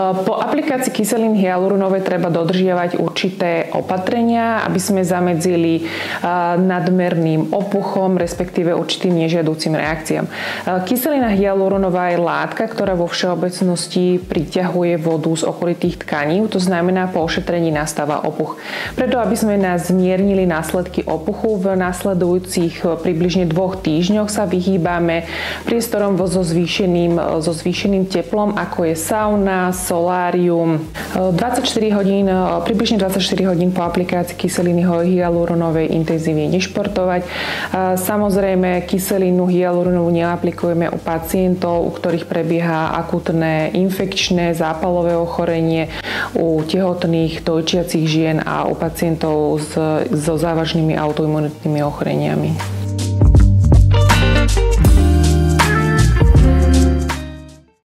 Po aplikácii kyselín hyaluronovej treba dodržiavať určité opatrenia, aby sme zamedzili nadmerným opuchom, respektíve určitým nežiaducim reakciám. Kyselina hyaluronová je látka, ktorá vo všeobecnosti priťahuje vodu z okolitých tkaní, to znamená, po ošetrení nastáva opuch. Preto, aby sme zmiernili následky opuchu, v nasledujúcich približne 2 týždňoch sa vyhýbame priestorom so zvýšeným teplom, ako je sauna, solárium. Približne 24 hodín po aplikácii kyseliny hyaluronovej intenzívne nešportovať. Samozrejme, kyselinu hyaluronovú neaplikujeme u pacientov, u ktorých prebieha akútne infekčné zápalové ochorenie, u tehotných dojčiacich žien a u pacientov so závažnými autoimunitnými ochoreniami.